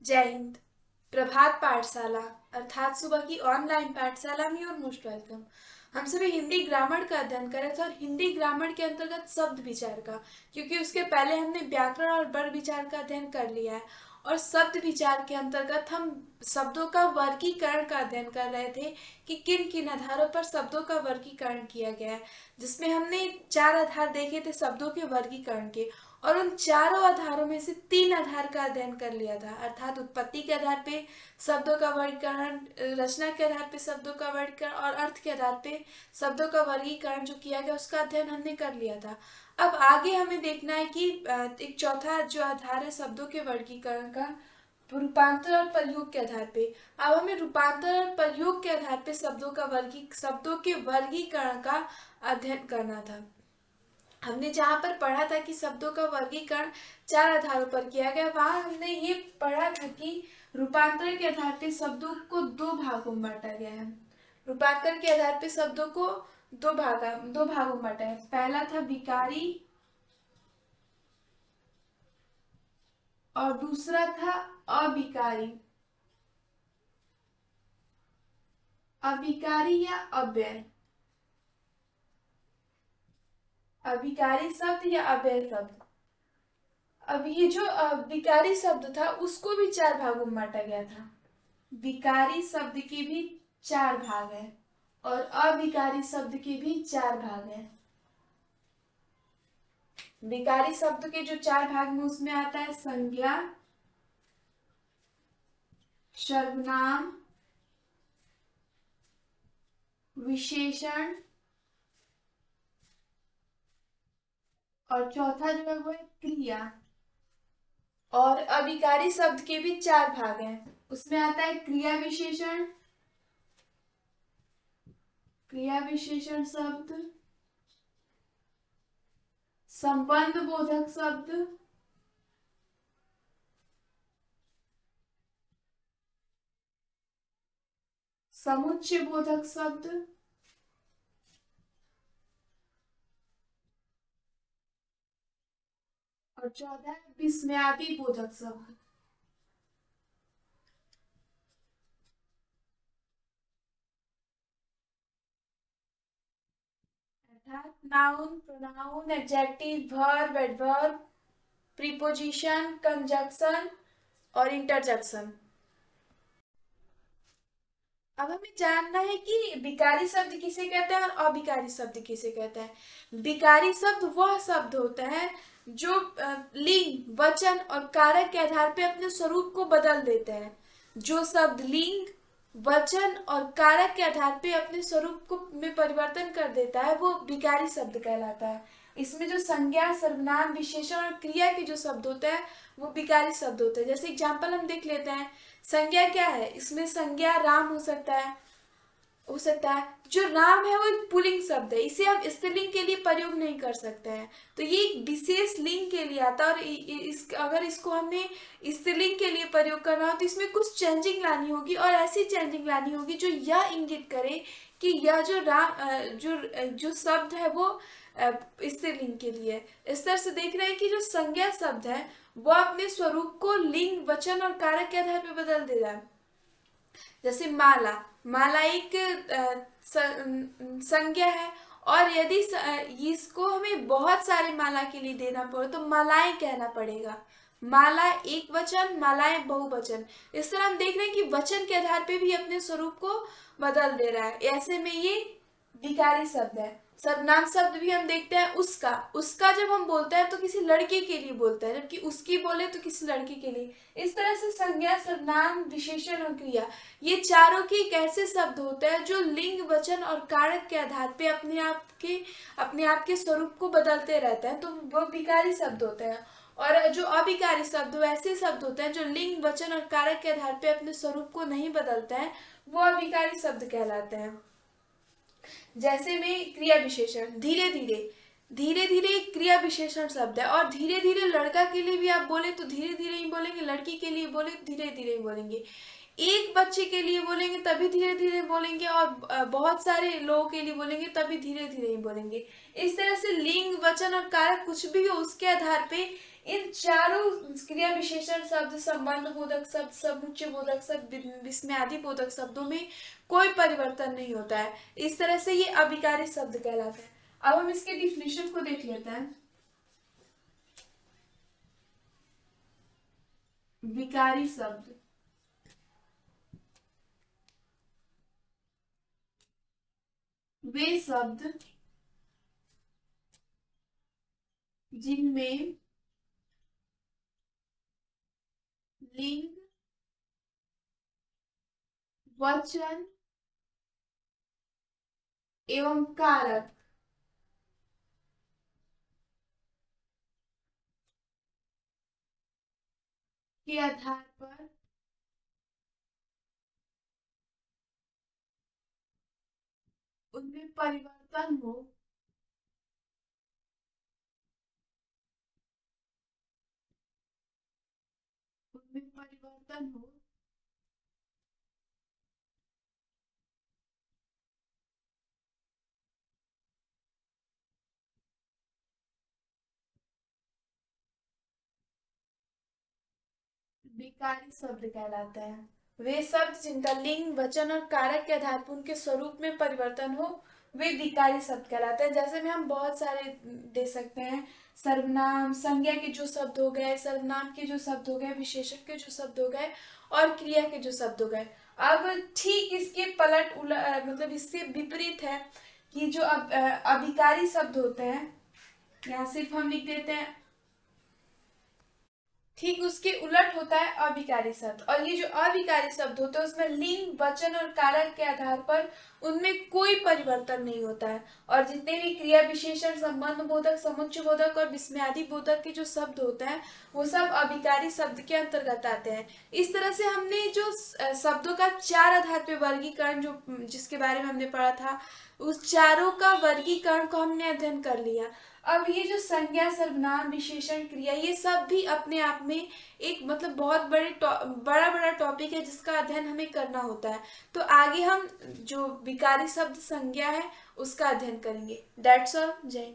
जय हिंद। प्रभात पाठशाला अर्थात सुबह की ऑनलाइन पाठशाला में और मोस्ट वेलकम। हम सभी हिंदी ग्रामर का अध्ययन कर रहे थे और हिंदी ग्रामर के अंतर्गत शब्द विचार का, क्योंकि उसके पहले हमने व्याकरण और वर्ग विचार का अध्ययन कर लिया है। और शब्द विचार के अंतर्गत हम शब्दों का वर्गीकरण का अध्ययन कर रहे थे कि किन किन आधारों पर शब्दों का वर्गीकरण किया गया है, जिसमें हमने चार आधार देखे थे शब्दों के वर्गीकरण के। और उन चारों आधारों में से तीन आधार का अध्ययन कर लिया था, अर्थात उत्पत्ति के आधार पे शब्दों का वर्गीकरण, रचना के आधार पे शब्दों का वर्गीकरण और अर्थ के आधार पे शब्दों का वर्गीकरण जो किया गया उसका अध्ययन हमने कर लिया था। अब आगे हमें देखना है कि एक चौथा जो आधार है शब्दों के वर्गीकरण का, रूपांतर और प्रयोग के आधार पे। अब हमें रूपांतर और प्रयोग के आधार पे शब्दों के वर्गीकरण का अध्ययन करना था। हमने जहाँ पर पढ़ा था कि शब्दों का वर्गीकरण चार आधारों पर किया गया, वहां हमने ये पढ़ा था कि रूपांतर के आधार पर शब्दों को दो भागों में बांटा गया है। रूपांतर के आधार पर शब्दों को दो भागों में बांटा है। पहला था विकारी और दूसरा था अविकारी। अविकारी या अव्यय, अविकारी शब्द या अव्यय शब्द। अब ये जो विकारी शब्द था उसको भी चार भागों में बांटा गया था। विकारी शब्द के भी चार भाग हैं और अविकारी शब्द के भी चार भाग हैं। विकारी शब्द के जो चार भाग में उसमें आता है संज्ञा, सर्वनाम, विशेषण और चौथा जो है वो है क्रिया। और अविकारी शब्द के भी चार भाग हैं, उसमें आता है क्रिया विशेषण, क्रिया विशेषण शब्द, संबंध बोधक शब्द, समुच्चय बोधक शब्द और चौथा है विस्मयादि बोधक शब्द। अर्थात noun, pronoun, adjective, verb, adverb, preposition, conjunction और इंटरजेक्शन। अब हमें जानना है कि विकारी शब्द किसे कहते हैं और अविकारी शब्द किसे कहते हैं। विकारी शब्द वह शब्द होता है जो लिंग, वचन और कारक के आधार पर अपने स्वरूप को बदल देते हैं। जो शब्द लिंग, वचन और कारक के आधार पे अपने स्वरूप को में परिवर्तन कर देता है वो विकारी शब्द कहलाता है। इसमें जो संज्ञा, सर्वनाम, विशेषण और क्रिया के जो शब्द होते हैं वो विकारी शब्द होते हैं। जैसे एग्जाम्पल हम देख लेते हैं। संज्ञा क्या है? इसमें संज्ञा राम हो सकता है। जो राम है वो एक पुल्लिंग शब्द है, इसे हम स्त्रीलिंग के लिए प्रयोग नहीं कर सकते हैं। तो ये एक विशेष लिंग के लिए आता है और अगर इसको हमने स्त्रीलिंग के लिए प्रयोग करना हो तो इसमें कुछ चेंजिंग लानी होगी और ऐसी चेंजिंग लानी होगी जो यह इंगित करे कि यह जो जो शब्द है वो स्त्रीलिंग के लिए है। इस तरह से देख रहे हैं कि जो संज्ञा शब्द है वो अपने स्वरूप को लिंग, वचन और कारक के आधार पर बदल दे रहा है। जैसे माला, माला एक संज्ञा है और यदि इसको हमें बहुत सारे माला के लिए देना पड़े तो मालाएं कहना पड़ेगा। माला एक वचन, मालाएं बहुवचन। इस तरह हम देख रहे हैं कि वचन के आधार पे भी अपने स्वरूप को बदल दे रहा है। ऐसे में ये विकारी शब्द है। सर्वनाम शब्द भी हम देखते हैं उसका, उसका जब हम बोलते हैं तो किसी लड़के के लिए बोलते हैं, जबकि उसकी बोले तो किसी लड़की के लिए। इस तरह से संज्ञा, सर्वनाम, विशेषण और क्रिया ये चारों के एक ऐसे शब्द होते हैं जो लिंग, वचन और कारक के आधार पे अपने आप के स्वरूप को बदलते रहते हैं, तो वो विकारी शब्द होते हैं। और जो अविकारी शब्द वैसे शब्द होते हैं जो लिंग, वचन और कारक के आधार पे अपने स्वरूप को नहीं बदलते हैं, वो अविकारी शब्द कहलाते हैं। जैसे में क्रिया विशेषण, धीरे धीरे, धीरे धीरे एक क्रिया विशेषण शब्द है। और धीरे धीरे लड़का के लिए भी आप बोले तो धीरे धीरे ही बोलेंगे, लड़की के लिए बोले धीरे धीरे ही बोलेंगे, एक बच्चे के लिए बोलेंगे तभी धीरे धीरे बोलेंगे और बहुत सारे लोगों के लिए बोलेंगे तभी धीरे धीरे ही बोलेंगे। इस तरह से लिंग, वचन और कारक कुछ भी हो उसके आधार पे इन चारों क्रिया विशेषण शब्द, संबंध बोधक शब्द, समुच्चय बोधक शब्द, विस्मयादि बोधक शब्दों में कोई परिवर्तन नहीं होता है। इस तरह से ये अविकारी शब्द कहलाता है। अब हम इसके डिफिनेशन को देख लेते हैं। विकारी शब्द वे शब्द जिनमें लिंग, वचन एवं कारक के आधार पर उनमें परिवर्तन हो, उनमें परिवर्तन हो विकारी शब्द कहलाता है। वे शब्द जिनका लिंग, वचन और कारक के आधार पर उनके स्वरूप में परिवर्तन हो, वे विकारी शब्द कहलाते हैं। जैसे में हम बहुत सारे दे सकते हैं। सर्वनाम, संज्ञा के जो शब्द हो गए, सर्वनाम के जो शब्द हो गए, विशेषण के जो शब्द हो गए और क्रिया के जो शब्द हो गए। अब ठीक इसके पलट मतलब इससे विपरीत है कि जो अविकारी शब्द होते हैं, यहाँ सिर्फ हम लिख देते हैं, ठीक उसके उलट होता है अविकारी शब्द। और ये जो अविकारी शब्द होते हैं उसमें लिंग, वचन और कारक के आधार पर उनमें कोई परिवर्तन नहीं होता है। और जितने भी क्रिया विशेषण, संबंध बोधक, समुच्चय बोधक और विस्मयादि बोधक के जो शब्द होते हैं वो सब अविकारी शब्द के अंतर्गत आते हैं। इस तरह से हमने जो शब्दों का चार आधार पे वर्गीकरण जो जिसके बारे में हमने पढ़ा था, उस चारों का वर्गीकरण को हमने अध्ययन कर लिया। अब ये जो संज्ञा, सर्वनाम, विशेषण, क्रिया, ये सब भी अपने आप में एक मतलब बहुत बड़ा बड़ा टॉपिक है जिसका अध्ययन हमें करना होता है। तो आगे हम जो विकारी शब्द संज्ञा है उसका अध्ययन करेंगे। That's all. जय।